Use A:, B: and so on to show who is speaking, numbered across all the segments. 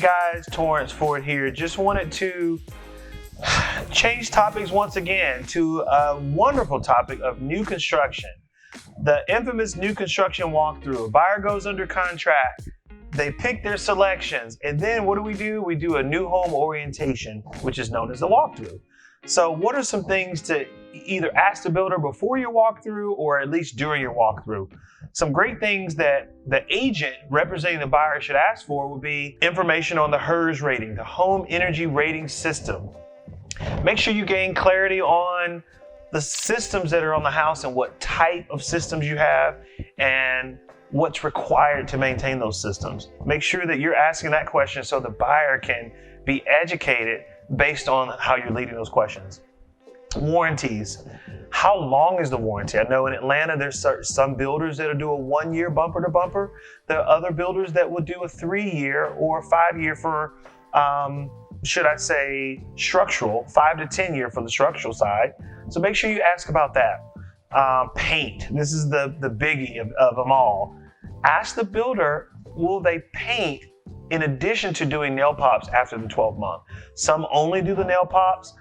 A: guys, Torrance Ford here. Just wanted to change topics once again to a wonderful topic of new construction. The infamous new construction walkthrough. A buyer goes under contract, they pick their selections, and then what do? We do a new home orientation, which is known as the walkthrough. So what are some things to either ask the builder before your walkthrough or at least during your walkthrough? Some great things that the agent representing the buyer should ask for would be information on the H.E.R.S rating, the Home Energy Rating System. Make sure you gain clarity on the systems that are on the house and what type of systems you have and what's required to maintain those systems. Make sure that you're asking that question so the buyer can be educated based on how you're leading those questions. Warranties. How long is the warranty? I know in Atlanta, there's some builders that'll do a 1-year bumper to bumper. There are other builders that will do a 3-year or a 5-year for, should I say, structural, 5 to 10 year for the structural side. So make sure you ask about that. Paint. This is the biggie of them all. Ask the builder, will they paint in addition to doing nail pops after the 12 month? Some only do the nail pops,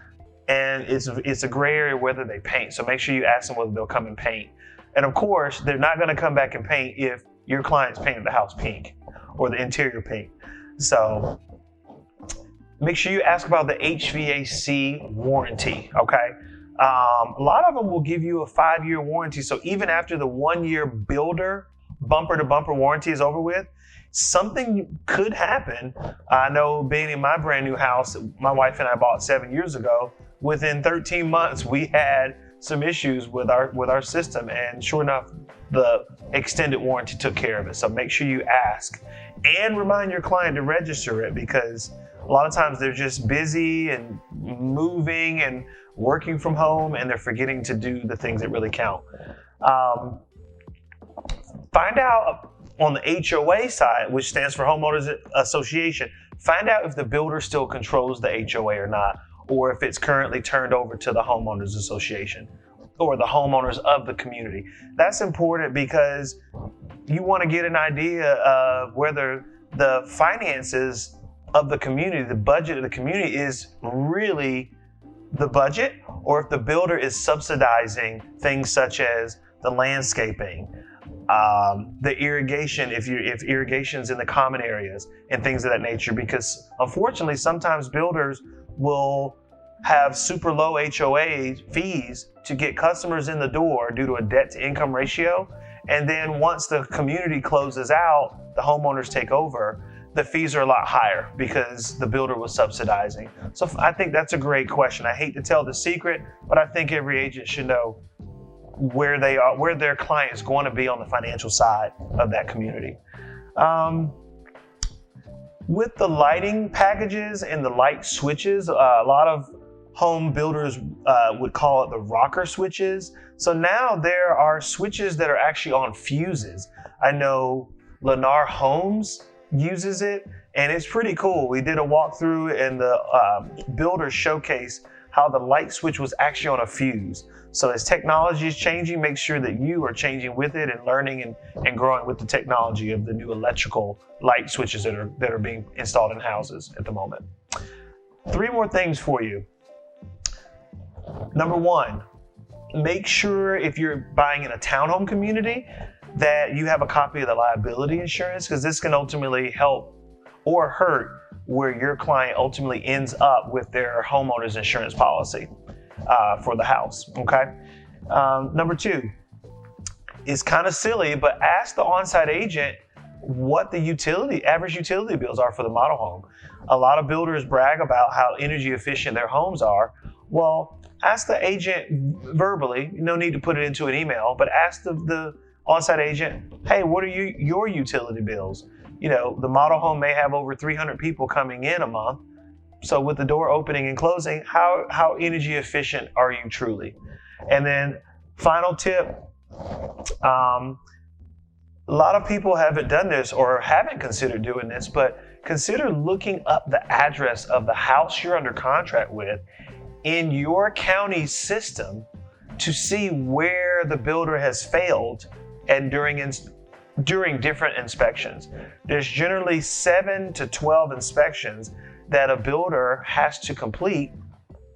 A: and it's a gray area whether they paint. So make sure you ask them whether they'll come and paint. And of course, they're not going to come back and paint if your client's painted the house pink or the interior pink. So make sure you ask about the HVAC warranty, okay? A lot of them will give you a 5-year warranty. So even after the 1-year builder bumper to bumper warranty is over with, something could happen. I know being in my brand new house, my wife and I bought 7 years ago, within 13 months, we had some issues with our system, and sure enough, the extended warranty took care of it. So make sure you ask and remind your client to register it, because a lot of times they're just busy and moving and working from home, and they're forgetting to do the things that really count. Find out on the HOA side, which stands for Homeowners Association, find out if the builder still controls the HOA or not, or if it's currently turned over to the Homeowners Association or the homeowners of the community. That's important because you want to get an idea of whether the finances of the community, the budget of the community is really the budget, or if the builder is subsidizing things such as the landscaping, the irrigation, if irrigation's in the common areas and things of that nature, because unfortunately sometimes builders will have super low HOA fees to get customers in the door due to a debt to income ratio. And then once the community closes out, the homeowners take over, the fees are a lot higher because the builder was subsidizing. So I think that's a great question. I hate to tell the secret, but I think every agent should know where they are, where their client is going to be on the financial side of that community. With the lighting packages and the light switches, a lot of home builders would call it the rocker switches. So now there are switches that are actually on fuses. I know Lennar Homes uses it, and it's pretty cool. We did a walkthrough, and the builder showcased how the light switch was actually on a fuse. So as technology is changing, make sure that you are changing with it and learning and growing with the technology of the new electrical light switches that are being installed in houses at the moment. 3 more things for you. Number 1, make sure if you're buying in a townhome community that you have a copy of the liability insurance, because this can ultimately help or hurt where your client ultimately ends up with their homeowner's insurance policy for the house, okay? Number 2, it's kind of silly, but ask the on-site agent what the average utility bills are for the model home. A lot of builders brag about how energy efficient their homes are. Well, ask the agent verbally, no need to put it into an email, but ask the on-site agent, hey, what are your utility bills? You know, the model home may have over 300 people coming in a month. So with the door opening and closing, how energy efficient are you truly? And then final tip, a lot of people haven't done this or haven't considered doing this, but consider looking up the address of the house you're under contract with in your county system to see where the builder has failed and during during different inspections. There's generally 7 to 12 inspections that a builder has to complete,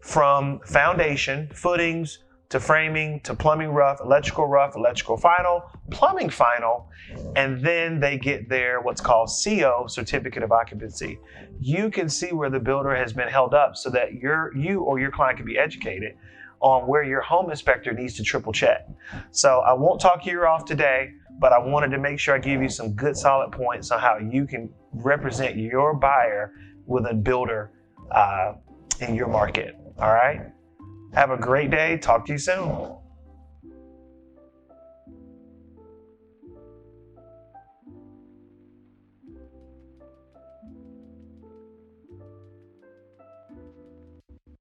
A: from foundation, footings, to framing, to plumbing rough, electrical final, plumbing final, and then they get their what's called CO, certificate of occupancy. You can see where the builder has been held up so that you or your client can be educated on where your home inspector needs to triple check. So I won't talk your ear off today, but I wanted to make sure I give you some good solid points on how you can represent your buyer with a builder in your market. All right? Have a great day. Talk to you soon.